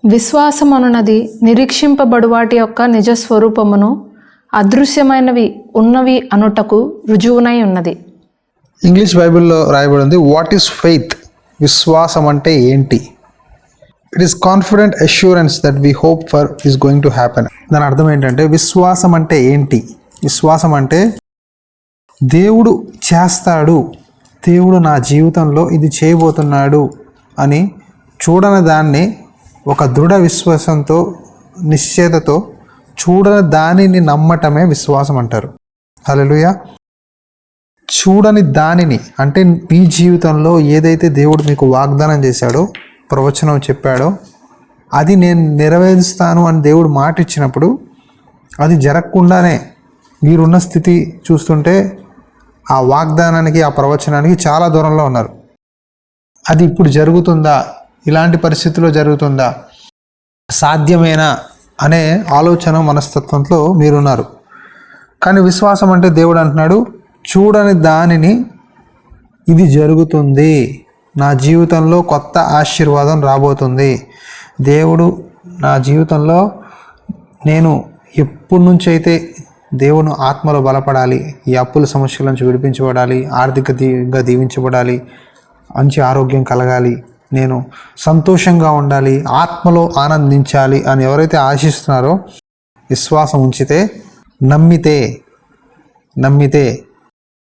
విశ్వాసం అనున్నది నిరీక్షింపబడు వాటి యొక్క నిజస్వరూపమును అదృశ్యమైనవి ఉన్నవి అనుటకు రుజువునై ఉన్నది. ఇంగ్లీష్ బైబిల్లో రాయబడింది, వాట్ ఈస్ ఫెయిత్? విశ్వాసం అంటే ఏంటి? It is confident assurance that we hope for is going to happen. దాని అర్థం ఏంటంటే, విశ్వాసం అంటే ఏంటి? విశ్వాసం అంటే దేవుడు చేస్తాడు, దేవుడు నా జీవితంలో ఇది చేయబోతున్నాడు అని చూడని దాన్ని ఒక దృఢ విశ్వాసంతో, నిశ్చయతతో చూడని దానిని నమ్మటమే విశ్వాసం అంటారు. హల్లెలూయా. చూడని దానిని అంటే మీ జీవితంలో ఏదైతే దేవుడు మీకు వాగ్దానం చేశాడో, ప్రవచనం చెప్పాడో, అది నేను నెరవేరుస్తాను అని దేవుడు మాట ఇచ్చినప్పుడు అది జరగకుండానే మీరున్న స్థితి చూస్తుంటే ఆ వాగ్దానానికి, ఆ ప్రవచనానికి చాలా దూరంలో ఉన్నారు. అది ఇప్పుడు జరుగుతుందా? ఇలాంటి పరిస్థితుల్లో జరుగుతుందా? సాధ్యమేనా అనే ఆలోచన, మనస్తత్వంలో మీరున్నారు. కానీ విశ్వాసం అంటే దేవుడు అంటున్నాడు, చూడని దానిని ఇది జరుగుతుంది, నా జీవితంలో కొత్త ఆశీర్వాదం రాబోతుంది, దేవుడు నా జీవితంలో నేను ఎప్పటి నుంచి అయితే దేవుని ఆత్మలో బలపడాలి, ఈ అప్పుల సమస్యల నుంచి విడిపించబడాలి, ఆర్థికంగా దీవించబడాలి, మంచి ఆరోగ్యం కలగాలి, నేను సంతోషంగా ఉండాలి, ఆత్మలో ఆనందించాలి అని ఎవరైతే ఆశిస్తున్నారో, విశ్వాసం ఉంచితే, నమ్మితే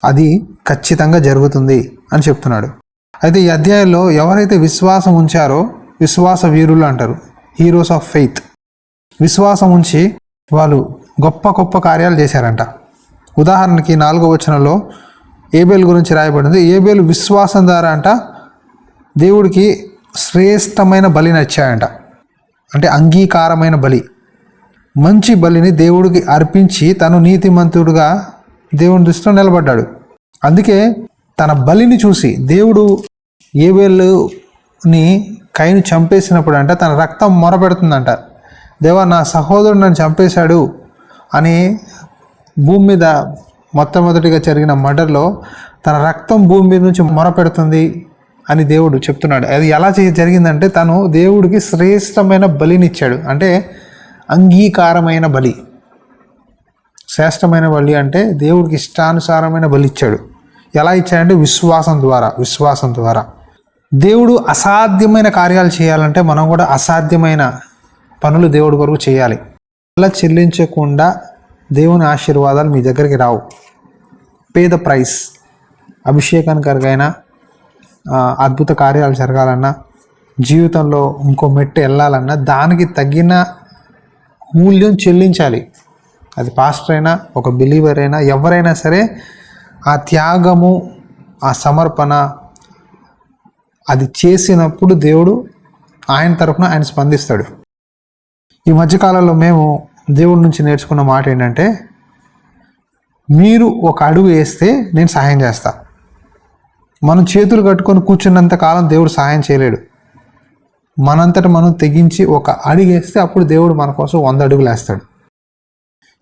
అది ఖచ్చితంగా జరుగుతుంది అని చెప్తున్నాడు. అయితే ఈ అధ్యాయంలో ఎవరైతే విశ్వాసం ఉంచారో విశ్వాస వీరులు అంటారు, హీరోస్ ఆఫ్ ఫెయిత్. విశ్వాసం ఉంచి వాళ్ళు గొప్ప గొప్ప కార్యాలు చేశారంట. ఉదాహరణకి 4వ వచనంలో ఏబేలు గురించి రాయబడింది. ఏబేలు విశ్వాసం ద్వారా అంట దేవుడికి శ్రేష్టమైన బలిని ఇచ్చాయంట. అంటే అంగీకారమైన బలి, మంచి బలిని దేవుడికి అర్పించి తను నీతిమంతుడుగా దేవుని దృష్టిలో నిలబడ్డాడు. అందుకే తన బలిని చూసి దేవుడు ఏబేలుని కయీను చంపేసినప్పుడు అంట తన రక్తం మొరపెడుతుందంట, దేవా నా సహోదరుడు నన్ను చంపేశాడు అని. భూమి మీద మొట్టమొదటిగా జరిగిన మర్డర్లో తన రక్తం భూమి మీద నుంచి మొరపెడుతుంది అని దేవుడు చెప్తున్నాడు. అది ఎలా జరిగిందంటే తను దేవుడికి శ్రేష్టమైన బలిని ఇచ్చాడు. అంటే అంగీకారమైన బలి. శ్రేష్టమైన బలి అంటే దేవుడికి ఇష్టానుసారమైన బలి ఇచ్చాడు. ఎలా ఇచ్చాడంటే విశ్వాసం ద్వారా. దేవుడు అసాధ్యమైన కార్యాలు చేయాలంటే మనం కూడా అసాధ్యమైన పనులు దేవుడి కొరకు చేయాలి. అలా చెల్లించకుండా దేవుని ఆశీర్వాదాలు మీ దగ్గరికి రావు. Pay the price. అభిషేకానికి కనుకైనా, అద్భుత కార్యాలు జరగాలన్నా, జీవితంలో ఇంకో మెట్టు వెళ్ళాలన్నా దానికి తగిన మూల్యం చెల్లించాలి. అది పాస్టర్ అయినా, ఒక బిలీవర్ అయినా, ఎవరైనా సరే ఆ త్యాగము, ఆ సమర్పణ అది చేసినప్పుడు దేవుడు ఆయన తరపున ఆయన స్పందిస్తాడు. ఈ మధ్యకాలంలో మేము దేవుడి నుంచి నేర్చుకున్న మాట ఏంటంటే, మీరు ఒక అడుగు వేస్తే నేను సహాయం చేస్తా. మనం చేతులు కట్టుకొని కూర్చున్నంత కాలం దేవుడు సహాయం చేయలేడు. మనంతట మనం తెగించి ఒక అడుగు వేస్తే అప్పుడు దేవుడు మన కోసం 100 అడుగులు వేస్తాడు.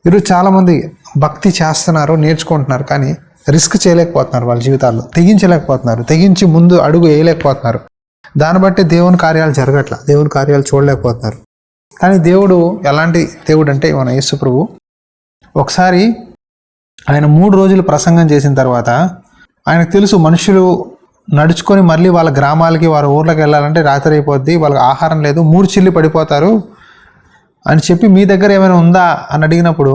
ఈరోజు చాలామంది భక్తి చేస్తున్నారు, నేర్చుకుంటున్నారు, కానీ రిస్క్ చేయలేకపోతున్నారు. వాళ్ళ జీవితాల్లో తెగించలేకపోతున్నారు, తెగించి ముందు అడుగు వేయలేకపోతున్నారు. దాన్ని బట్టి దేవుని కార్యాలు జరగట్లా, దేవుని కార్యాలు చూడలేకపోతున్నారు. కానీ దేవుడు ఎలాంటి దేవుడు అంటే మన యేసు ప్రభు ఒకసారి ఆయన 3 రోజులు ప్రసంగం చేసిన తర్వాత ఆయనకు తెలుసు మనుషులు నడుచుకొని మళ్ళీ వాళ్ళ గ్రామాలకి, వాళ్ళ ఊర్లోకి వెళ్ళాలంటే రాత్రి అయిపోద్ది, వాళ్ళకి ఆహారం లేదు, మూర్ఛిల్లి పడిపోతారు అని చెప్పి మీ దగ్గర ఏమైనా ఉందా అని అడిగినప్పుడు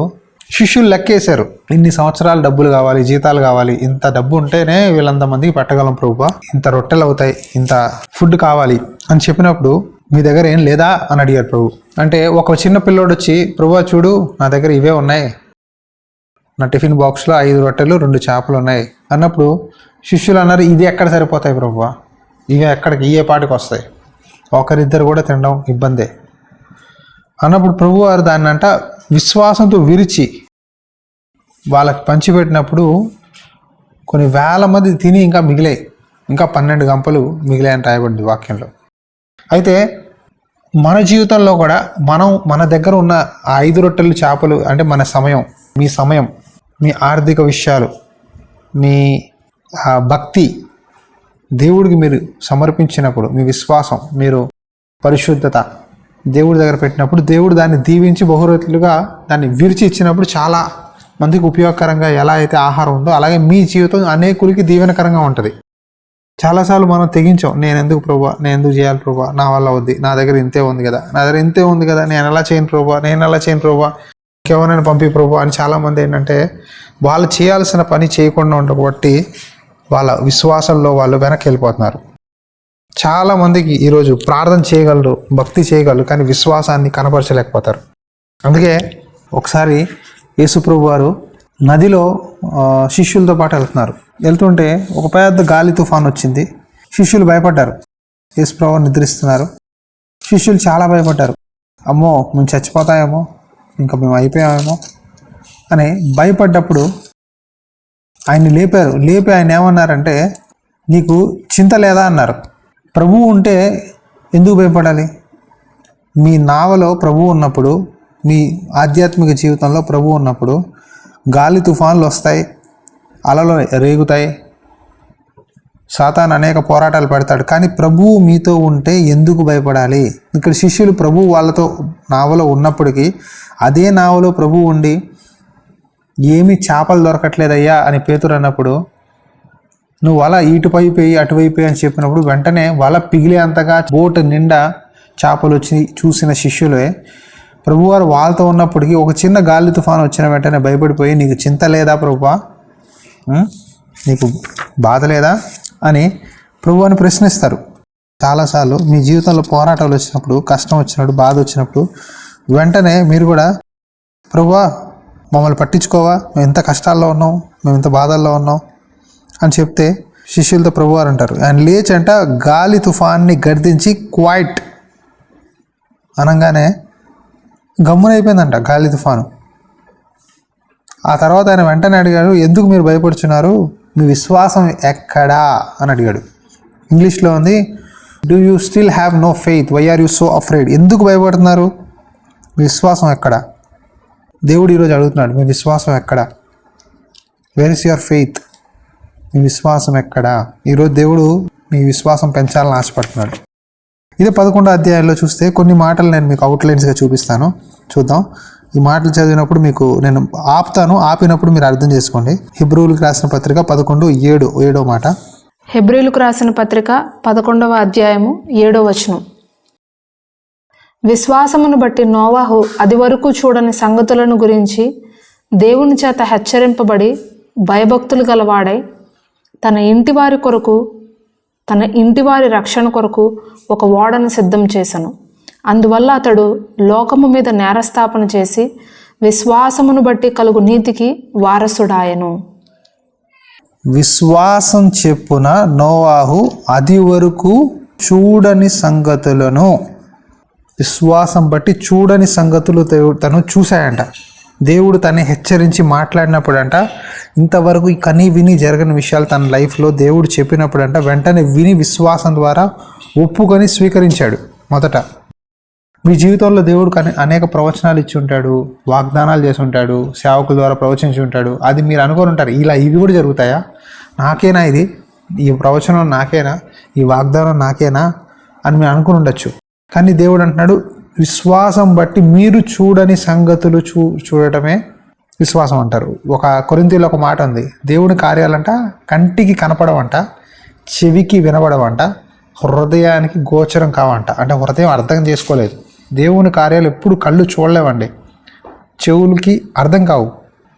శిష్యులు లెక్కేశారు. ఇన్ని సంవత్సరాలు డబ్బులు కావాలి, జీతాలు కావాలి, ఇంత డబ్బు ఉంటేనే వీళ్ళంతమందికి పెట్టగలం ప్రభువా, ఇంత రొట్టెలు అవుతాయి, ఇంత ఫుడ్ కావాలి అని చెప్పినప్పుడు మీ దగ్గర ఏం లేదా అని అడిగారు ప్రభు. అంటే ఒక చిన్న పిల్లోడు వచ్చి, ప్రభువా చూడు నా దగ్గర ఇవే ఉన్నాయి, నా టిఫిన్ బాక్స్లో 5 రొట్టెలు 2 చేపలు ఉన్నాయి అన్నప్పుడు శిష్యులు అన్నారు, ఇది ఎక్కడ సరిపోతాయి ప్రభువా, ఇవి ఎక్కడికి, ఏ పాటికి వస్తాయి, ఒకరిద్దరు కూడా తినడం ఇబ్బందే అన్నప్పుడు ప్రభు వారు దాన్ని అంట విశ్వాసంతో విరిచి వాళ్ళకి పంచిపెట్టినప్పుడు కొన్ని వేల మంది తిని ఇంకా మిగిలాయి, ఇంకా 12 గంపలు మిగిలాయని రాయబడింది వాక్యంలో. అయితే మన జీవితంలో కూడా మనం మన దగ్గర ఉన్న 5 రొట్టెలు చేపలు అంటే మన సమయం, మీ సమయం, మీ ఆర్థిక విషయాలు, మీ భక్తి దేవుడికి మీరు సమర్పించినప్పుడు, మీ విశ్వాసం, మీరు పరిశుద్ధత, దేవుడి దగ్గర పెట్టినప్పుడు దేవుడు దాన్ని దీవించి బహురతులుగా దాన్ని విరిచి ఇచ్చినప్పుడు చాలా మందికి ఉపయోగకరంగా ఎలా అయితే ఆహారం ఉందో అలాగే మీ జీవితం అనేకులకి దీవెనకరంగా ఉంటుంది. చాలాసార్లు మనం తెగించాం, నేను ఎందుకు ప్రభా, నేను ఎందుకు చేయాలి ప్రభా, నా వల్ల వద్ది, నా దగ్గర ఇంతే ఉంది కదా, నా దగ్గర ఇంతే ఉంది కదా, నేను ఎలా చేయను ప్రభా, నేను ఎలా చేయను ప్రభా, ఇంకెవరైనా పంపి ప్రభా అని చాలామంది ఏంటంటే వాళ్ళు చేయాల్సిన పని చేయకుండా ఉండబట్టి వాళ్ళ విశ్వాసంలో వాళ్ళు వెనక్కి వెళ్ళిపోతున్నారు. చాలామందికి ఈరోజు ప్రార్థన చేయగలరు, భక్తి చేయగలరు, కానీ విశ్వాసాన్ని కనపరచలేకపోతారు. అందుకే ఒకసారి యేసుప్రభు వారు నదిలో శిష్యులతో పాటు వెళ్తుంటే ఒక పెద్ద గాలి తుఫాన్ వచ్చింది. శిష్యులు భయపడ్డారు. యేసుప్రభు నిద్రిస్తున్నారు. శిష్యులు చాలా భయపడ్డారు. అమ్మో మేము చచ్చిపోతాయేమో, ఇంకా మేము అయిపోయామేమో అని భయపడ్డప్పుడు ఆయన్ని లేపారు. లేపి ఆయన ఏమన్నారంటే, నీకు చింత లేదా అన్నారు. ప్రభువు ఉంటే ఎందుకు భయపడాలి? మీ నావలో ప్రభువు ఉన్నప్పుడు, మీ ఆధ్యాత్మిక జీవితంలో ప్రభువు ఉన్నప్పుడు గాలి తుఫాన్లు వస్తాయి, అలలు రేగుతాయి, సాతాను అనేక పోరాటాలు పెడతాడు, కానీ ప్రభువు మీతో ఉంటే ఎందుకు భయపడాలి? ఇక్కడ శిష్యులు ప్రభువు వాళ్ళతో నావలో ఉన్నప్పటికీ అదే నావలో ప్రభువు ఉండి ఏమీ చేపలు దొరకట్లేదయ్యా అని పేతురు అన్నప్పుడు, నువ్వు వల ఇటువైపు అటువైపు అని చెప్పినప్పుడు వెంటనే వల పిగిలే అంతగా బోటు నిండా చేపలు వచ్చి చూసిన శిష్యులే ప్రభువారు వాళ్ళతో ఉన్నప్పటికీ ఒక చిన్న గాలి తుఫాను వచ్చిన వెంటనే భయపడిపోయి, నీకు చింత లేదా ప్రభువా, నీకు బాధ లేదా అని ప్రభువాని ప్రశ్నిస్తారు. చాలాసార్లు మీ జీవితంలో పోరాటాలు వచ్చినప్పుడు, కష్టం వచ్చినప్పుడు, బాధ వచ్చినప్పుడు వెంటనే మీరు కూడా ప్రభువా మమ్మల్ని పట్టించుకోవా, మేము ఎంత కష్టాల్లో ఉన్నాం, మేము ఎంత బాధల్లో ఉన్నాం అని చెప్తే శిష్యులతో ప్రభువారు అంటారు, ఆయన లేచంట గాలి తుఫాన్ని గర్దించి క్వైట్ అనగానే గమ్మునైపోయిందంట గాలి తుఫాను. ఆ తర్వాత ఆయన వెంటనే అడిగాడు, ఎందుకు మీరు భయపడుచున్నారు, మీ విశ్వాసం ఎక్కడా అని అడిగాడు. ఇంగ్లీష్లో ఉంది, do you still have no faith, why are you so afraid? ఎందుకు భయపడుతున్నారు, మీ విశ్వాసం ఎక్కడా? దేవుడు ఈరోజు అడుగుతున్నాడు, మీ విశ్వాసం ఎక్కడా? Where is your faith? మీ విశ్వాసం ఎక్కడా? ఈరోజు దేవుడు మీ విశ్వాసం పెంచాలని ఆశపడుతున్నాడు. ఇదే 11వ అధ్యాయంలో చూస్తే కొన్ని మాటలు నేను మీకు అవుట్లైన్స్గా చూపిస్తాను, చూద్దాం. ఈ మాటలు చదివినప్పుడు మీకు నేను ఆపుతాను, ఆపినప్పుడు మీరు అర్థం చేసుకోండి. హెబ్రీయులకు రాసిన పత్రిక 11:7 మాట. హెబ్రీయులకు రాసిన పత్రిక 11వ అధ్యాయము 7వ వచనం. విశ్వాసమును బట్టి నోవాహు అది వరకు చూడని సంగతులను గురించి దేవుని చేత హెచ్చరింపబడి భయభక్తులు గలవాడై తన ఇంటివారి రక్షణ కొరకు ఒక ఓడను సిద్ధం చేసెను. అందువల్ల అతడు లోకము మీద నేరస్థాపన చేసి విశ్వాసమును బట్టి కలుగు నీతికి వారసుడాయను. విశ్వాసం చెప్పున నోవాహు అది వరకు చూడని సంగతులను, విశ్వాసం బట్టి చూడని సంగతులు తను చూశాయంట. దేవుడు తనని హెచ్చరించి మాట్లాడినప్పుడంట, ఇంతవరకు కని విని జరగని విషయాలు తన లైఫ్లో దేవుడు చెప్పినప్పుడంట వెంటనే విని విశ్వాసం ద్వారా ఒప్పుకొని స్వీకరించాడు. మొదట మీ జీవితంలో దేవుడు అనేక ప్రవచనాలు ఇచ్చి ఉంటాడు, వాగ్దానాలు చేసి ఉంటాడు, సేవకుల ద్వారా ప్రవచించి ఉంటాడు. అది మీరు అనుకొని ఉంటారు, ఇలా ఇవి కూడా జరుగుతాయా, నాకేనా ఇది, ఈ ప్రవచనం నాకేనా, ఈ వాగ్దానం నాకేనా అని మీరు అనుకుని ఉండొచ్చు. కానీ దేవుడు అంటున్నాడు, విశ్వాసం బట్టి మీరు చూడని సంగతులు చూడటమే విశ్వాసం అంటారు. ఒక కొరింథీయులో ఒక మాట ఉంది, దేవుని కార్యాలంట కంటికి కనపడవంట, చెవికి వినబడవంట, హృదయానికి గోచరం కావంట. అంటే హృదయం అర్థం చేసుకోలేదు. దేవుని కార్యాలు ఎప్పుడు కళ్ళు చూడలేవండి, చెవులకి అర్థం కావు.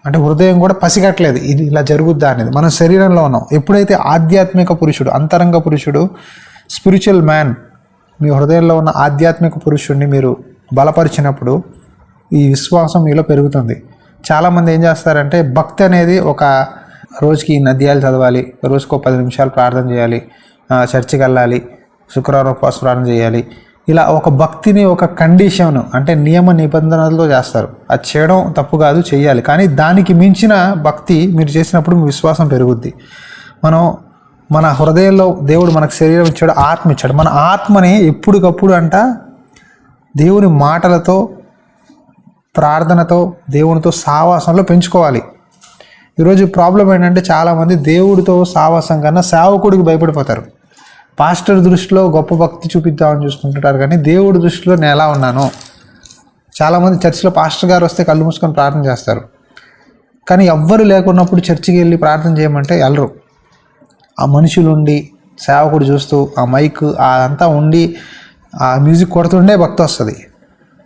అంటే హృదయం కూడా పసిగట్టలేదు ఇది ఇలా జరుగుద్దా అనేది. మనం శరీరంలో ఉన్నాం. ఎప్పుడైతే ఆధ్యాత్మిక పురుషుడు, అంతరంగ పురుషుడు, స్పిరిచువల్ మ్యాన్, మీ హృదయంలో ఉన్న ఆధ్యాత్మిక పురుషుడిని మీరు బలపరిచినప్పుడు ఈ విశ్వాసం మీలో పెరుగుతుంది. చాలామంది ఏం చేస్తారంటే, భక్తి అనేది ఒక రోజుకి ఇన్ని అధ్యాయాలు చదవాలి, రోజుకు 10 నిమిషాలు ప్రార్థన చేయాలి, చర్చికి వెళ్ళాలి, శుక్రవారం ఉపవాస ప్రార్థన చేయాలి, ఇలా ఒక భక్తిని ఒక కండిషన్ అంటే నియమ నిబంధనలతో చేస్తారు. అది చేయడం తప్పు కాదు, చేయాలి. కానీ దానికి మించిన భక్తి మీరు చేసినప్పుడు మీ విశ్వాసం పెరుగుద్ది. మన హృదయంలో దేవుడు మనకు శరీరం ఇచ్చాడు, ఆత్మ ఇచ్చాడు. మన ఆత్మని ఎప్పటికప్పుడు దేవుని మాటలతో, ప్రార్థనతో, దేవునితో సావాసంలో పెంచుకోవాలి. ఈరోజు ప్రాబ్లం ఏంటంటే చాలామంది దేవుడితో సావాసం కన్నా సేవకుడికి భయపడిపోతారు. పాస్టర్ దృష్టిలో గొప్ప భక్తి చూపిద్దామని చూసుకుంటుంటారు, కానీ దేవుడి దృష్టిలో నేను ఎలా ఉన్నాను. చాలామంది చర్చిలో పాస్టర్ గారు వస్తే కళ్ళు మూసుకొని ప్రార్థన చేస్తారు, కానీ ఎవ్వరు లేకున్నప్పుడు చర్చికి వెళ్ళి ప్రార్థన చేయమంటే వెళ్ళరు. ఆ మనుషులు ఉండి సేవకుడు చూస్తూ ఆ మైక్ అదంతా ఉండి ఆ మ్యూజిక్ కొడుతుండే భక్తి వస్తుంది.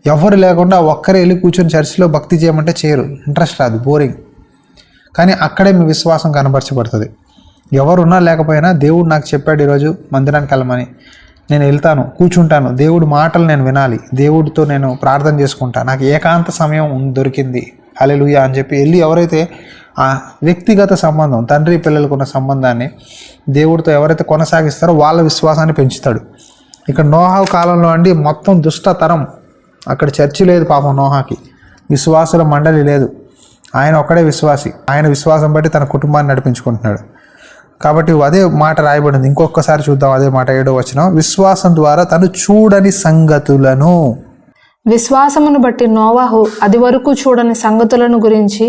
ఎవరు లేకుండా ఒక్కరే వెళ్ళి కూర్చొని చర్చిలో భక్తి చేయమంటే చేయరు, ఇంట్రెస్ట్ రాదు, బోరింగ్. కానీ అక్కడే మీ విశ్వాసం కనబరచబడుతుంది. ఎవరున్నా లేకపోయినా దేవుడు నాకు చెప్పాడు ఈరోజు మందిరానికి వెళ్ళమని, నేను వెళ్తాను, కూర్చుంటాను, దేవుడి మాటలు నేను వినాలి, దేవుడితో నేను ప్రార్థన చేసుకుంటాను, నాకు ఏకాంత సమయం దొరికింది, హల్లెలూయా అని చెప్పి వెళ్ళి ఎవరైతే ఆ వ్యక్తిగత సంబంధం, తండ్రి పిల్లలకు ఉన్న సంబంధాన్ని దేవుడితో ఎవరైతే కొనసాగిస్తారో వాళ్ళ విశ్వాసాన్ని పెంచుతాడు. ఇక్కడ నోహా కాలంలో అండి మొత్తం దుష్టతరం, అక్కడ చర్చి లేదు పాపం, నోహాకి విశ్వాసుల మండలి లేదు, ఆయన ఒక్కడే విశ్వాసి, ఆయన విశ్వాసం బట్టి తన కుటుంబాన్ని నడిపించుకుంటున్నాడు. కాబట్టి అదే మాట రాయబడింది. ఇంకొకసారి చూద్దాం అదే మాట, 7వ వచనం, విశ్వాసం ద్వారా తను చూడని సంగతులను. విశ్వాసమును బట్టి నోవాహు అది వరకు చూడని సంగతులను గురించి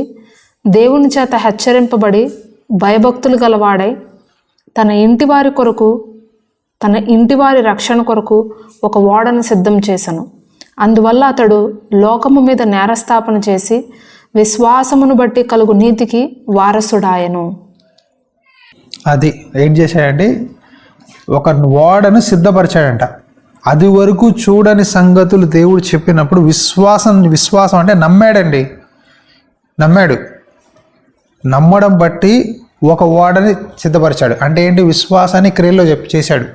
దేవుని చేత హెచ్చరింపబడి భయభక్తులు గలవాడై తన ఇంటివారి రక్షణ కొరకు ఒక ఓడను సిద్ధం చేసెను. అందువల్ల అతడు లోకము మీద నేరస్థాపన చేసి విశ్వాసమును బట్టి కలుగు నీతికి వారసుడాయను. అది ఏం చేశాడండి, ఒక ఓడను సిద్ధపరిచాడంట. అది వరకు చూడని సంగతులు దేవుడు చెప్పినప్పుడు విశ్వాసం అంటే నమ్మాడండి, నమ్మడం బట్టి ఒక ఓడని సిద్ధపరిచాడు. అంటే ఏంటి, విశ్వాసాన్ని క్రియల్లో చేశాడు.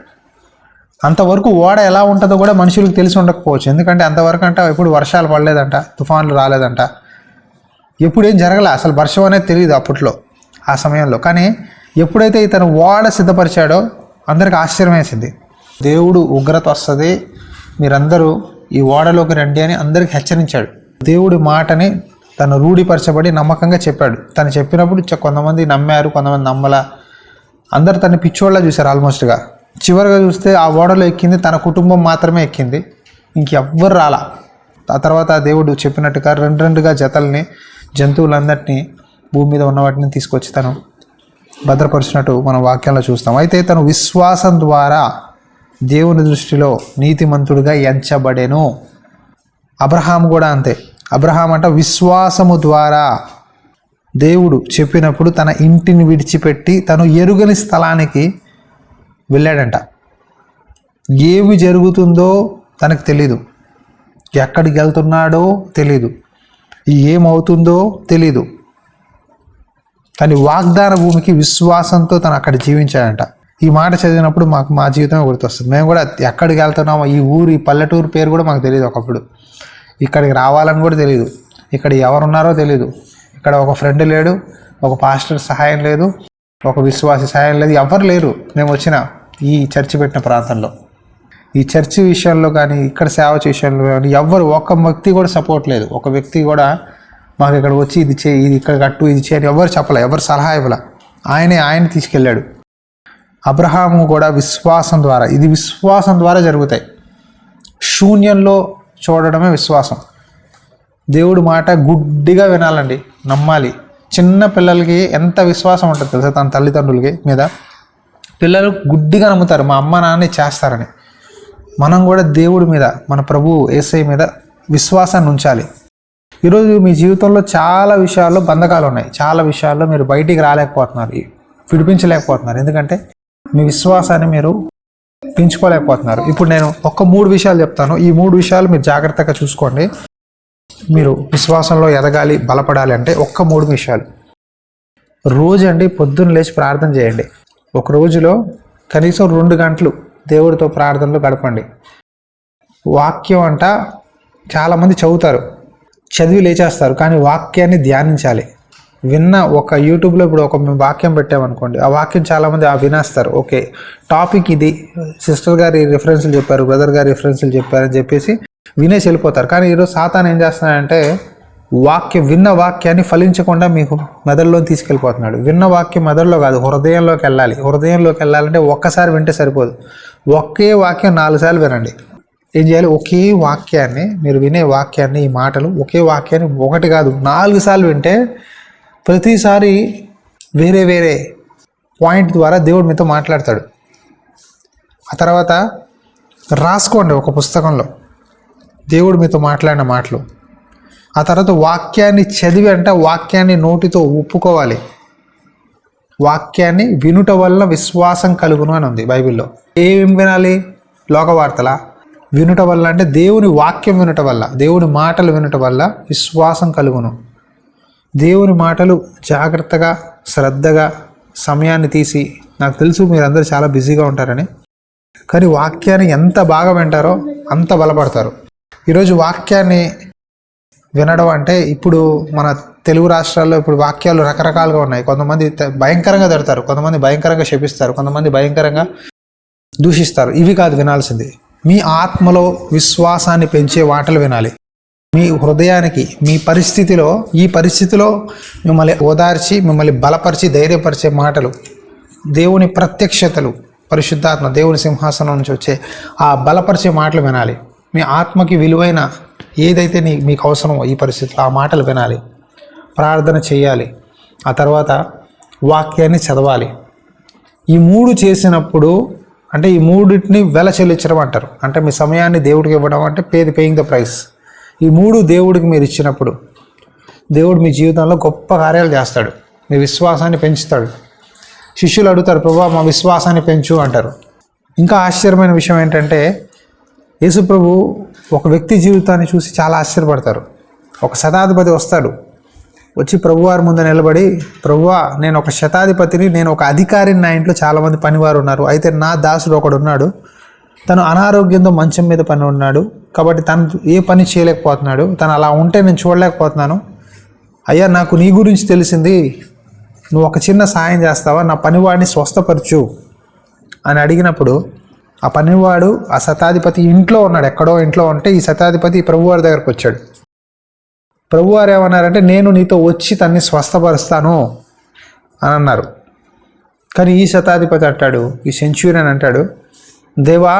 అంతవరకు ఓడ ఎలా ఉంటుందో కూడా మనుషులకు తెలిసి ఉండకపోవచ్చు, ఎందుకంటే అంతవరకు అంట ఎప్పుడు వర్షాలు పడలేదంట, తుఫాన్లు రాలేదంట, ఎప్పుడేం జరగలే, అసలు వర్షం అనేది తెలియదు అప్పట్లో ఆ సమయంలో. కానీ ఎప్పుడైతే ఇతను ఓడ సిద్ధపరిచాడో అందరికి ఆశ్చర్యం వేసింది. దేవుడు ఉగ్రత వస్తుంది, మీరందరూ ఈ ఓడలోకి రండి అని అందరికి హెచ్చరించాడు. దేవుడి మాటని తను రూఢిపరచబడి నమ్మకంగా చెప్పాడు. తను చెప్పినప్పుడు కొంతమంది నమ్మారు, కొంతమంది నమ్మలా, అందరు తను పిచ్చోళ్ళ చూశారు ఆల్మోస్ట్గా. చివరిగా చూస్తే ఆ ఓడలో ఎక్కింది తన కుటుంబం మాత్రమే ఎక్కింది, ఇంకెవ్వరు రాలా. ఆ తర్వాత దేవుడు చెప్పినట్టుగా రెండుగా జతల్ని, జంతువులందరినీ, భూమి మీద ఉన్న వాటిని తీసుకొచ్చి తను భద్రపరిచినట్టు మనం వాక్యంలో చూస్తాం. అయితే తను విశ్వాసం ద్వారా దేవుని దృష్టిలో నీతిమంతుడిగా ఎంచబడెను. అబ్రహాము కూడా అంతే. అబ్రహాం అంట విశ్వాసము ద్వారా దేవుడు చెప్పినప్పుడు తన ఇంటిని విడిచిపెట్టి తను ఎరుగని స్థలానికి వెళ్ళాడంట. ఏమి జరుగుతుందో తనకు తెలీదు, ఎక్కడికి వెళ్తున్నాడో తెలీదు, ఏమవుతుందో తెలీదు, కానీ వాగ్దాన భూమికి విశ్వాసంతో తను అక్కడ జీవించాడంట. ఈ మాట చదివినప్పుడు మా జీవితమే గుర్తొస్తుంది. మేము కూడా ఎక్కడికి వెళ్తున్నామో, ఈ పల్లెటూరు పేరు కూడా మాకు తెలియదు ఒకప్పుడు, ఇక్కడికి రావాలని కూడా తెలియదు, ఇక్కడ ఎవరున్నారో తెలీదు, ఇక్కడ ఒక ఫ్రెండ్ లేడు, ఒక పాస్టర్ సహాయం లేదు, ఒక విశ్వాసి సహాయం లేదు, ఎవరు లేరు. మేము వచ్చిన ఈ చర్చి పెట్టిన ప్రాంతంలో, ఈ చర్చి విషయంలో కానీ ఇక్కడ సేవ విషయంలో కానీ ఎవరు, ఒక్క వ్యక్తి కూడా సపోర్ట్ లేదు. ఒక వ్యక్తి కూడా మాకు ఇక్కడ వచ్చి ఇది చేయి, ఇది ఇక్కడ కట్టు, ఇది చేయని ఎవరు చెప్పలే, ఎవరు సలహా ఇవ్వలే. ఆయన తీసుకెళ్ళాడు. అబ్రహాము కూడా విశ్వాసం ద్వారా, ఇది విశ్వాసం ద్వారా జరుగుతాయి. శూన్యంలో చూడడమే విశ్వాసం. దేవుడి మాట గుడ్డిగా వినాలండి, నమ్మాలి. చిన్న పిల్లలకి ఎంత విశ్వాసం ఉంటుంది తెలుసా తన తల్లిదండ్రులకి మీద. పిల్లలు గుడ్డిగా నమ్ముతారు, మా అమ్మ నాన్న చేస్తారని. మనం కూడా దేవుడి మీద, మన ప్రభు యేసయ్య మీద విశ్వాసాన్ని ఉంచాలి. ఈరోజు మీ జీవితంలో చాలా విషయాల్లో బంధకాలు ఉన్నాయి, చాలా విషయాల్లో మీరు బయటికి రాలేకపోతున్నారు, విడిపించలేకపోతున్నారు, ఎందుకంటే మీ విశ్వాసాన్ని మీరు పెంచుకోలేకపోతున్నారు. ఇప్పుడు నేను 3 విషయాలు చెప్తాను. ఈ 3 విషయాలు మీరు జాగ్రత్తగా చూసుకోండి. మీరు విశ్వాసంలో ఎదగాలి, బలపడాలి అంటే 3 విషయాలు. రోజు అండి పొద్దున్న లేచి ప్రార్థన చేయండి. ఒక రోజులో కనీసం 2 గంటలు దేవుడితో ప్రార్థనలో గడపండి. వాక్యం అంట చాలామంది చదువుతారు, చదివి లేచేస్తారు, కానీ వాక్యాన్ని ధ్యానించాలి. ఒక యూట్యూబ్లో ఇప్పుడు ఒక వాక్యం పెట్టామనుకోండి, ఆ వాక్యం చాలామంది వినేస్తారు. ఓకే, టాపిక్ ఇది, సిస్టర్ గారి రిఫరెన్స్లు చెప్పారు, బ్రదర్ గారి రిఫరెన్స్లు చెప్పారని చెప్పేసి వినేసి వెళ్ళిపోతారు. కానీ ఈరోజు సాతాను ఏం చేస్తున్నాడంటే విన్న వాక్యాన్ని ఫలించకుండా మీకు మెదడులో తీసుకెళ్ళిపోతున్నాడు. విన్న వాక్యం మెదడులో కాదు, హృదయంలోకి వెళ్ళాలి. హృదయంలోకి వెళ్ళాలంటే ఒక్కసారి వింటే సరిపోదు, ఒకే వాక్యం 4 సార్లు వినండి. ఏం చేయాలి, ఒకే వాక్యాన్ని, మీరు వినే వాక్యాన్ని, ఈ మాటలు ఒకే వాక్యాన్ని 1 కాదు 4 సార్లు వింటే ప్రతిసారి వేరే పాయింట్ ద్వారా దేవుడు మీతో మాట్లాడతాడు. ఆ తర్వాత రాసుకోండి ఒక పుస్తకంలో దేవుడు మీతో మాట్లాడిన మాటలు. ఆ తర్వాత వాక్యాన్ని చదివి అంటే వాక్యాన్ని నోటితో ఒప్పుకోవాలి. వాక్యాన్ని వినుట వల్ల విశ్వాసం కలుగును అని ఉంది బైబిల్లో. ఏం వినాలి? లోకవార్తలా? వినుట వల్ల అంటే దేవుని వాక్యం వినుట వల్ల, దేవుని మాటలు వినుట వల్ల విశ్వాసం కలుగును. దేవుని మాటలు జాగ్రత్తగా శ్రద్ధగా సమయాన్ని తీసి, నాకు తెలుసు మీరందరూ చాలా బిజీగా ఉంటారని, కానీ వాక్యాన్ని ఎంత బాగా వింటారో అంత బలపడతారు. ఈరోజు వాక్యాన్ని వినడం అంటే ఇప్పుడు మన తెలుగు రాష్ట్రాల్లో ఇప్పుడు వాక్యాలు రకరకాలుగా ఉన్నాయి. కొంతమంది భయంకరంగా తిడతారు, కొంతమంది భయంకరంగా శపిస్తారు, కొంతమంది భయంకరంగా దూషిస్తారు. ఇవి కాదు వినాల్సింది. మీ ఆత్మలో విశ్వాసాన్ని పెంచే మాటలు వినాలి. మీ హృదయానికి, మీ పరిస్థితిలో, ఈ పరిస్థితిలో మిమ్మల్ని ఓదార్చి మిమ్మల్ని బలపరిచి ధైర్యపరిచే మాటలు, దేవుని ప్రత్యక్షతలు, పరిశుద్ధాత్మ దేవుని సింహాసనం నుంచి వచ్చే ఆ బలపరిచే మాటలు వినాలి. మీ ఆత్మకి విలువైన ఏదైతే మీకు అవసరమో ఈ పరిస్థితిలో ఆ మాటలు వినాలి. ప్రార్థన చేయాలి. ఆ తర్వాత వాక్యాన్ని చదవాలి. ఈ 3 చేసినప్పుడు అంటే ఈ 3టిని వెల చెల్లించడం అంటారు. అంటే మీ సమయాన్ని దేవుడికి ఇవ్వడం అంటే పేయింగ్ ద ప్రైస్. ఈ 3 దేవుడికి మీరు ఇచ్చినప్పుడు దేవుడు మీ జీవితంలో గొప్ప కార్యాలు చేస్తాడు. మీ విశ్వాసాన్ని పెంచుతాడు. శిష్యులు అడుగుతారు, ప్రభువా మా విశ్వాసాన్ని పెంచు అంటారు. ఇంకా ఆశ్చర్యమైన విషయం ఏంటంటే యేసు ప్రభు ఒక వ్యక్తి జీవితాన్ని చూసి చాలా ఆశ్చర్యపడతారు. ఒక శతాధిపతి వస్తాడు, వచ్చి ప్రభువారి ముందు నిలబడి, ప్రభువా నేను ఒక శతాధిపతిని, నేను ఒక అధికారిని, నా ఇంట్లో చాలామంది పనివారు ఉన్నారు, అయితే నా దాసుడు ఒకడు ఉన్నాడు, తను అనారోగ్యంతో మంచం మీద పని ఉన్నాడు, కాబట్టి తను ఏ పని చేయలేకపోతున్నాడు, తను అలా ఉంటే నేను చూడలేకపోతున్నాను. అయ్యా నాకు నీ గురించి తెలిసింది, నువ్వు ఒక చిన్న సాయం చేస్తావా, నా పనివాడిని స్వస్థపరచు అని అడిగినప్పుడు ఆ పనివాడు ఆ శతాధిపతి ఇంట్లో ఉన్నాడు, ఎక్కడో ఇంట్లో ఉంటే ఈ శతాధిపతి ప్రభువారి దగ్గరకు వచ్చాడు. ప్రభువారు ఏమన్నారంటే నేను నీతో వచ్చి తన్ని స్వస్థపరుస్తాను అని అన్నారు. కానీ ఈ శతాధిపతి అంటాడు, ఈ సెంచురియన్ అంటాడు, దేవా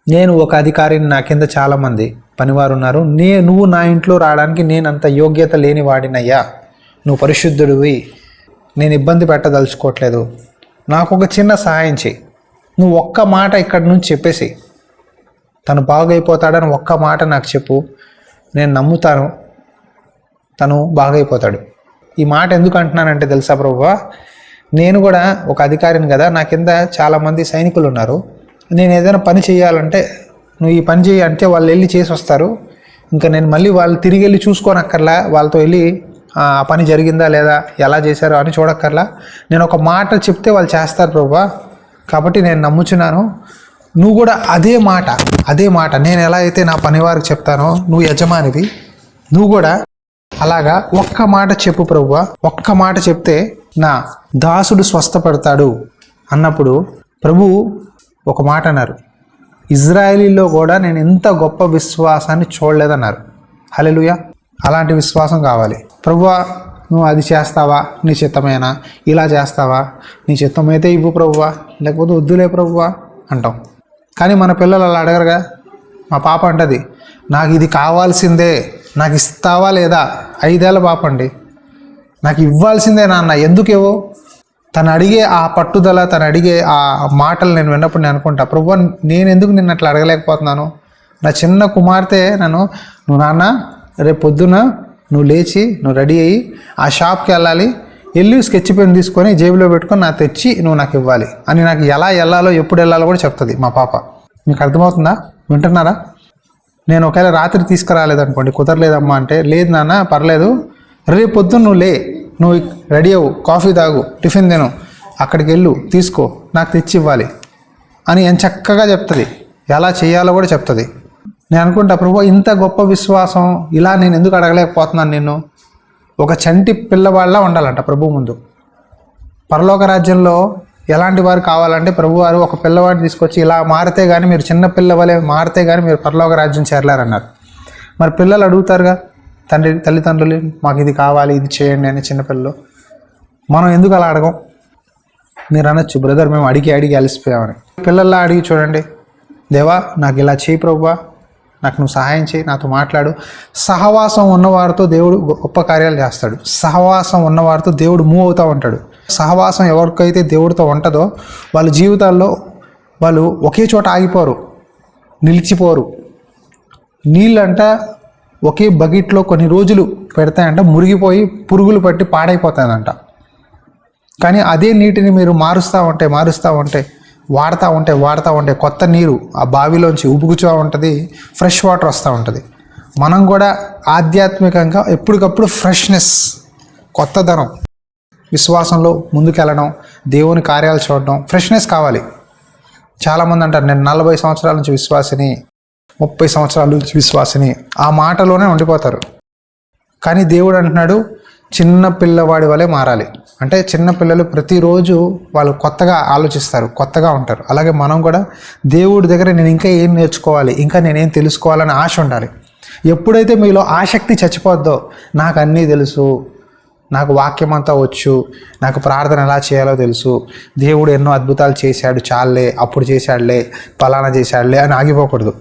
నేను ఒక అధికారిని, నా కింద చాలామంది పనివారు ఉన్నారు, నువ్వు నా ఇంట్లో రావడానికి నేను అంత యోగ్యత లేని వాడినయ్యా, నువ్వు పరిశుద్ధుడివి, నేను ఇబ్బంది పెట్టదలుచుకోవట్లేదు, నాకు ఒక చిన్న సహాయం చేయి, నువ్వు ఒక్క మాట ఇక్కడి నుంచి చెప్పేసి తను బాగైపోతాడని ఒక్క మాట నాకు చెప్పు, నేను నమ్ముతాను తను బాగైపోతాడు. ఈ మాట ఎందుకు అంటున్నానంటే తెలుసా ప్రభువా, నేను కూడా ఒక అధికారిని కదా, నా కింద చాలామంది సైనికులు ఉన్నారు, నేను ఏదైనా పని చేయాలంటే నువ్వు ఈ పని చేయి అంటే వాళ్ళు వెళ్ళి చేసి వస్తారు, ఇంకా నేను మళ్ళీ వాళ్ళు తిరిగి వెళ్ళి చూసుకోనక్కర్లా, వాళ్ళతో వెళ్ళి ఆ పని జరిగిందా లేదా ఎలా చేశారో అని చూడక్కర్లా, నేను ఒక మాట చెప్తే వాళ్ళు చేస్తారు ప్రభువా, కాబట్టి నేను నమ్ముచున్నాను, నువ్వు కూడా అదే మాట నేను ఎలా అయితే నా పనివారికి చెప్తానో, నువ్వు యజమానివి, నువ్వు కూడా అలాగా ఒక్క మాట చెప్పు ప్రభువా, ఒక్క మాట చెప్తే నా దాసుడు స్వస్థపడతాడు అన్నప్పుడు ప్రభు ఒక మాట అన్నారు, ఇజ్రాయేలీలో కూడా నేను ఇంత గొప్ప విశ్వాసాన్ని చూడలేదన్నారు. హల్లెలూయా. అలాంటి విశ్వాసం కావాలి. ప్రభువా నువ్వు అది చేస్తావా, నీ చిత్తమేనా, ఇలా చేస్తావా, నీ చిత్తమైతే ఇవ్వు ప్రభువా, లేకపోతే వద్దులే ప్రభువా అంటాం. కానీ మన పిల్లలు అలా అడగరుగా. మా పాప అంటది, నాకు ఇది కావాల్సిందే, నాకు ఇస్తావా లేదా, 5 ఏళ్ళ పాప అండి, నాకు ఇవ్వాల్సిందే నాన్న, ఎందుకేవో. తను అడిగే ఆ పట్టుదల, తను అడిగే ఆ మాటలు నేను విన్నప్పుడు నేను అనుకుంటా, ప్రభువా నేను ఎందుకు నిన్ను అట్లా అడగలేకపోతున్నాను. నా చిన్న కుమార్తె నన్ను, నువ్వు నాన్న రేపు పొద్దున నువ్వు లేచి నువ్వు రెడీ అయ్యి ఆ షాప్కి వెళ్ళాలి, వెళ్ళి స్కెచ్ పెన్ తీసుకొని జేబులో పెట్టుకొని నాకు తెచ్చి నువ్వు నాకు ఇవ్వాలి అని నాకు ఎలా వెళ్ళాలో ఎప్పుడు వెళ్ళాలో కూడా చెప్తుంది మా పాప. మీకు అర్థమవుతుందా? వింటున్నారా? నేను ఒకవేళ రాత్రి తీసుకురాలేదనుకోండి, కుదరలేదమ్మా అంటే, లేదు నాన్న పర్లేదు, రేపు పొద్దున్న నువ్వు రెడీ అవ్వు, కాఫీ తాగు, టిఫిన్ తిను, అక్కడికి వెళ్ళు, తీసుకో, నాకు తెచ్చి ఇవ్వాలి అని ఎంత చక్కగా చెప్తుంది. ఎలా చేయాలో కూడా చెప్తుంది. నేను అనుకుంటా ప్రభు ఇంత గొప్ప విశ్వాసం ఇలా నేను ఎందుకు అడగలేకపోతున్నాను. నేను ఒక చంటి పిల్లవాళ్ళ ఉండాలంట ప్రభు ముందు. పరలోక రాజ్యంలో ఎలాంటి వారు కావాలంటే ప్రభువారు ఒక పిల్లవాడిని తీసుకొచ్చి ఇలా మారితే కానీ, మీరు చిన్న పిల్లవలే మారితే కానీ మీరు పరలోక రాజ్యం చేరలేరన్నారు. మరి పిల్లలు అడుగుతారుగా తల్లిదండ్రులు, మాకు ఇది కావాలి, ఇది చేయండి అని. చిన్నపిల్లలు మనం ఎందుకు అలా అడగం? మీరు అనొచ్చు, బ్రదర్ మేము అడిగి అలసిపోయామని. పిల్లల్లా అడిగి చూడండి, దేవా నాకు ఇలా చేయి ప్రభువా, నాకు నువ్వు సహాయం చేయి, నాతో మాట్లాడు. సహవాసం ఉన్నవారితో దేవుడు గొప్ప కార్యాలు చేస్తాడు. సహవాసం ఉన్నవారితో దేవుడు మూవ్ అవుతూ ఉంటాడు. సహవాసం ఎవరికైతే దేవుడితో ఉంటుందో వాళ్ళ జీవితాల్లో వాళ్ళు ఒకే చోట ఆగిపోరు, నిలిచిపోరు. నీళ్ళంట ఒకే బకెట్లో కొన్ని రోజులు పెడతాయంట, మురిగిపోయి పురుగులు పట్టి పాడైపోతాయంట. కానీ అదే నీటిని మీరు మారుస్తూ ఉంటే వాడుతూ ఉంటే కొత్త నీరు ఆ బావిలోంచి ఉబుకుతూ ఉంటుంది, ఫ్రెష్ వాటర్ వస్తూ ఉంటుంది. మనం కూడా ఆధ్యాత్మికంగా ఎప్పటికప్పుడు ఫ్రెష్నెస్, కొత్తదనం, విశ్వాసంలో ముందుకెళ్ళడం, దేవుని కార్యాలు చూడడం, ఫ్రెష్నెస్ కావాలి. చాలామంది అంటారు నేను 40 సంవత్సరాల నుంచి విశ్వాసిని, 30 సంవత్సరాల నుంచి విశ్వాసిని, ఆ మాటలోనే ఉండిపోతారు. కానీ దేవుడు అంటున్నాడు చిన్న పిల్లవాడి వలె మారాలి. అంటే చిన్న పిల్లలు ప్రతిరోజు వాళ్ళు కొత్తగా ఆలోచిస్తారు, కొత్తగా ఉంటారు. అలాగే మనం కూడా దేవుడి దగ్గర నేను ఇంకా ఏం నేర్చుకోవాలి, ఇంకా నేనేం తెలుసుకోవాలని ఆశ ఉండాలి. ఎప్పుడైతే మీలో ఆసక్తి చచ్చిపోద్దో, నాకు అన్నీ తెలుసు, నాకు వాక్యం అంతా వచ్చు, నాకు ప్రార్థన ఎలా చేయాలో తెలుసు, దేవుడు ఎన్నో అద్భుతాలు చేశాడు చాలే, అప్పుడు చేశాడులే, పలానా చేశాడులే అని ఆగిపోకూడదు.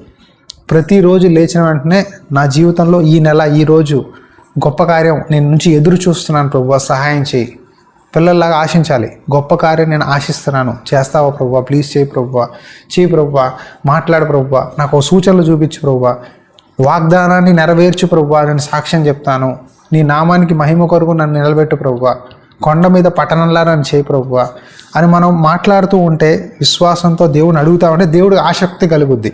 ప్రతిరోజు లేచిన వెంటనే నా జీవితంలో ఈ నెల, ఈరోజు గొప్ప కార్యం నేను నుంచి ఎదురు చూస్తున్నాను ప్రభువా, సహాయం చేయి. పిల్లల్లాగా ఆశించాలి. గొప్ప కార్యం నేను ఆశిస్తున్నాను, చేస్తావా ప్రభువా, ప్లీజ్ చేయి ప్రభువా, మాట్లాడు ప్రభువా, నాకు ఒక సూచనలు చూపించు ప్రభువా, వాగ్దానాన్ని నెరవేర్చు ప్రభువా, నేను సాక్ష్యం చెప్తాను, నీ నామానికి మహిమ కొరకు నన్ను నిలబెట్టు ప్రభువా, కొండ మీద పట్టణంలా నన్ను చేయి ప్రభువా అని మనం మాట్లాడుతూ ఉంటే, విశ్వాసంతో దేవుని అడుగుతా ఉంటే దేవుడు ఆసక్తి కలుగుద్ది.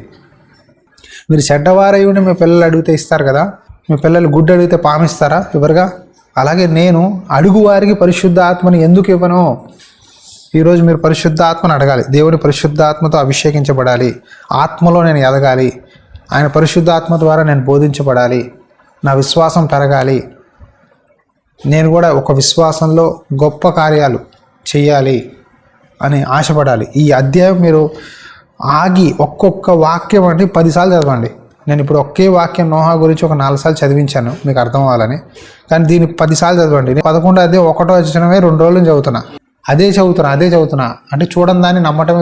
మీరు చెడ్డవారై ఉండి మీ పిల్లలు అడిగితే ఇస్తారు కదా, మీ పిల్లలు గుడ్డు అడిగితే పామిస్తారా? ఎవరుగా? అలాగే నేను అడుగు వారికి పరిశుద్ధ ఆత్మని ఎందుకు ఇవ్వను? ఈరోజు మీరు పరిశుద్ధ ఆత్మను అడగాలి. దేవుని పరిశుద్ధ ఆత్మతో అభిషేకించబడాలి, ఆత్మలో నేను ఎదగాలి, ఆయన పరిశుద్ధ ఆత్మ ద్వారా నేను బోధించబడాలి, నా విశ్వాసం పెరగాలి, నేను కూడా ఒక విశ్వాసంలో గొప్ప కార్యాలు చేయాలి అని ఆశపడాలి. ఈ అధ్యాయం మీరు ఆగి ఒక్కొక్క వాక్యం అంటే 10 సార్లు చదవండి. నేను ఇప్పుడు ఒకే వాక్యం నోహా గురించి ఒక 4 సార్లు చదివించాను మీకు అర్థం అవ్వాలని. కానీ దీన్ని 10 సార్లు చదవండి. 11 అదే 1వ వచనమే 2 రోజులు చదువుతున్నా, అదే చదువుతున్నా. అంటే చూడని దాన్ని నమ్మటం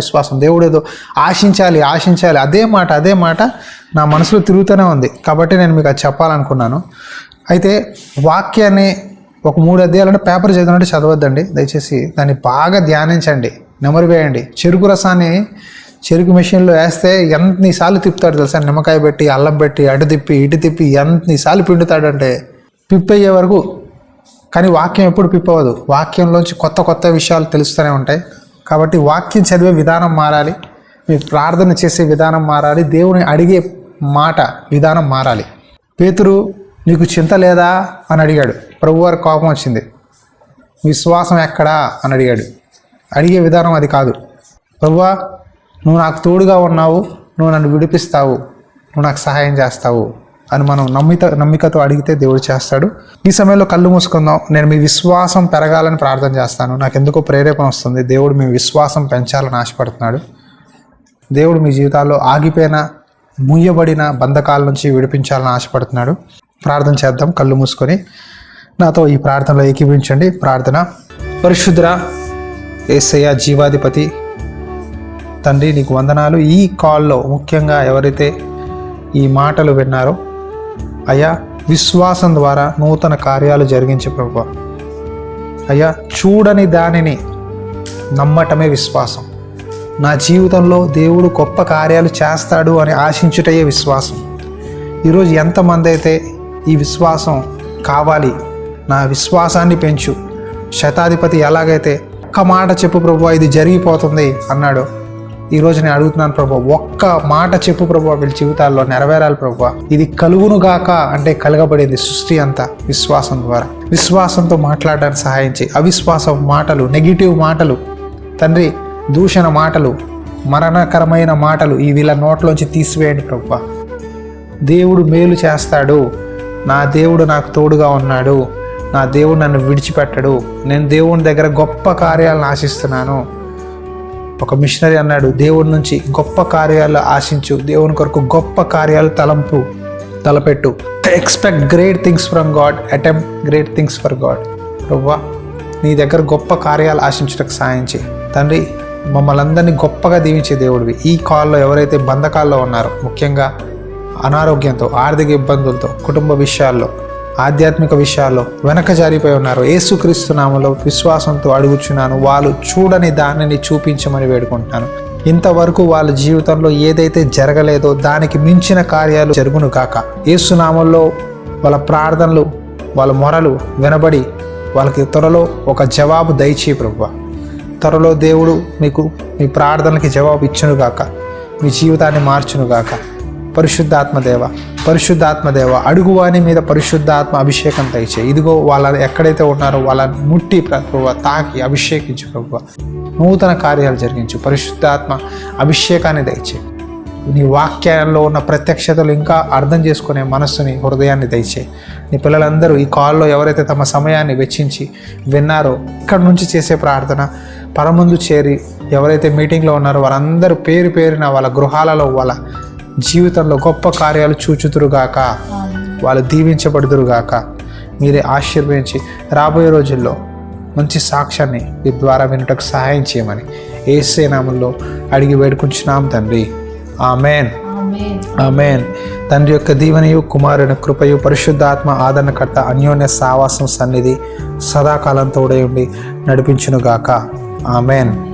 విశ్వాసం. దేవుడు ఏదో ఆశించాలి, అదే మాట నా మనసులో తిరుగుతూనే ఉంది. కాబట్టి నేను మీకు అది చెప్పాలనుకున్నాను. అయితే వాక్యాన్ని ఒక 3 అధ్యాయాలంటే పేపర్ చదివినట్టు చదవద్దండి దయచేసి. దాన్ని బాగా ధ్యానించండి, నెమరు వేయండి. చెరుకు రసాన్ని చెరుకు మెషిన్లో వేస్తే ఎన్నిసార్లు తిప్పుతాడు తెలుసా? నిమ్మకాయ పెట్టి, అల్లం పెట్టి, అటు తిప్పి ఇటు తిప్పి ఎన్నిసార్లు పిండుతాడంటే పిప్పయ్యే వరకు. కానీ వాక్యం ఎప్పుడు పిప్పవదు. వాక్యంలోంచి కొత్త విషయాలు తెలుస్తూనే ఉంటాయి. కాబట్టి వాక్యం చదివే విధానం మారాలి, మీ ప్రార్థన చేసే విధానం మారాలి, దేవుని అడిగే మాట విధానం మారాలి. పేతురు నీకు చింత లేదా అని అడిగాడు. ప్రభువారి కోపం వచ్చింది. విశ్వాసం ఎక్కడా అని అడిగాడు. అడిగే విధానం అది కాదు. ప్రభువా నువ్వు నాకు తోడుగా ఉన్నావు, నువ్వు నన్ను విడిపిస్తావు, నువ్వు నాకు సహాయం చేస్తావు అని మనం నమ్మికతో అడిగితే దేవుడు చేస్తాడు. ఈ సమయంలో కళ్ళు మూసుకుందాం. నేను మీ విశ్వాసం పెరగాలని ప్రార్థన చేస్తాను. నాకు ఎందుకో ప్రేరేపణ వస్తుంది. దేవుడు మీ విశ్వాసం పెంచాలని ఆశపడుతున్నాడు. దేవుడు మీ జీవితాల్లో ఆగిపోయిన, ముయ్యబడిన బంధకాల నుంచి విడిపించాలని ఆశపడుతున్నాడు. ప్రార్థన చేద్దాం కళ్ళు మూసుకొని. నాతో ఈ ప్రార్థనలో ఏకీభవించండి. ప్రార్థన. పరిశుద్ధుడా యేసయ్య జీవాధిపతి తండ్రి, నీకు వందనాలు. ఈ కాల్లో ముఖ్యంగా ఎవరైతే ఈ మాటలు విన్నారో అయ్యా, విశ్వాసం ద్వారా నూతన కార్యాలు జరిగించే ప్రభువా. అయ్యా, చూడని దానిని నమ్మటమే విశ్వాసం. నా జీవితంలో దేవుడు గొప్ప కార్యాలు చేస్తాడు అని ఆశించుటయే విశ్వాసం. ఈరోజు ఎంతమంది అయితే ఈ విశ్వాసం కావాలి, నా విశ్వాసాన్ని పెంచు, శతాధిపతి ఎలాగైతే ఒక్క మాట చెప్పు ప్రభువా ఇది జరిగిపోతుంది అన్నాడు, ఈరోజు నేను అడుగుతున్నాను ప్రభువా, ఒక్క మాట చెప్పు ప్రభువా వీళ్ళ జీవితాల్లో నెరవేరాలి ప్రభువా. ఇది కలుగును గాక అంటే కలగబడింది సృష్టి అంతా విశ్వాసం ద్వారా. విశ్వాసంతో మాట్లాడడానికి సహాయం చేయి. అవిశ్వాసం మాటలు, నెగిటివ్ మాటలు తండ్రి, దూషణ మాటలు, మరణకరమైన మాటలు ఈ వీళ్ళ నోట్లోంచి తీసివేయండి ప్రభువా. దేవుడు మేలు చేస్తాడు, నా దేవుడు నాకు తోడుగా ఉన్నాడు, నా దేవుడు నన్ను విడిచిపెట్టడు, నేను దేవుని దగ్గర గొప్ప కార్యాలను ఆశిస్తున్నాను. ఒక మిషనరీ అన్నాడు, దేవుడి నుంచి గొప్ప కార్యాలు ఆశించు, దేవుని కొరకు గొప్ప కార్యాలు తలపెట్టు. Expect great things from God, attempt great things for God. ప్రభువా నీ దగ్గర గొప్ప కార్యాలు ఆశించడానికి సాయం చేయి తండ్రి. మమ్మల్ని అందరినీ గొప్పగా దీవించే దేవుడివి. ఈ కాల్లో ఎవరైతే బంధకాల్లో ఉన్నారో, ముఖ్యంగా అనారోగ్యంతో, ఆర్థిక ఇబ్బందులతో, కుటుంబ విషయాల్లో ఆధ్యాత్మిక విషయాల్లో వెనక జారిపోయి ఉన్నారు, యేసుక్రీస్తు నామములో విశ్వాసంతో అడుగుచున్నాను. వాళ్ళు చూడని దానిని చూపించమని వేడుకుంటున్నాను. ఇంతవరకు వాళ్ళ జీవితంలో ఏదైతే జరగలేదో దానికి మించిన కార్యాలు జరుగును కాక. యేసు నామములో వాళ్ళ ప్రార్థనలు, వాళ్ళ మొరలు వినబడి వాళ్ళకి త్వరలో ఒక జవాబు దయచేయి ప్రభువా. త్వరలో దేవుడు మీకు మీ ప్రార్థనలకి జవాబు ఇచ్చునుగాక, మీ జీవితాన్ని మార్చునుగాక. పరిశుద్ధాత్మదేవ అడుగువాని మీద పరిశుద్ధాత్మ అభిషేకం దయచేయి. ఇదిగో వాళ్ళ ఎక్కడైతే ఉన్నారో వాళ్ళని ముట్టి ప్రభువా తాకి అభిషేకించు ప్రభువా. నూతన కార్యాలు జరిగించు. పరిశుద్ధాత్మ అభిషేకాన్ని దయచేయి. నీ వాక్యాల్లో ఉన్న ప్రత్యక్షతలు ఇంకా అర్థం చేసుకునే మనస్సుని, హృదయాన్ని దయచేయి. నీ పిల్లలందరూ ఈ కాల్లో ఎవరైతే తమ సమయాన్ని వెచ్చించి విన్నారో, ఇక్కడ నుంచి చేసే ప్రార్థన పరమందు చేరి ఎవరైతే మీటింగ్లో ఉన్నారో వారందరూ పేరు పేరున వాళ్ళ గృహాలలో వాళ్ళ జీవితంలో గొప్ప కార్యాలు చూచుతురుగాక, వాళ్ళు దీవించబడుదురుగాక. మీరే ఆశీర్వదించి రాబోయే రోజుల్లో మంచి సాక్ష్యాన్ని మీ ద్వారా వినుటకు సహాయం చేయమని యేసు నామములో అడిగి వేడుకుంటున్నాం తండ్రి. Amen, amen. తండ్రి యొక్క దీవెనయు, కుమారుని కృపయు, పరిశుద్ధాత్మ ఆదరణకర్త అన్యోన్య సావాసం సన్నిధి సదాకాలం తోడై ఉండి నడిపించునుగాక. ఆమెన్.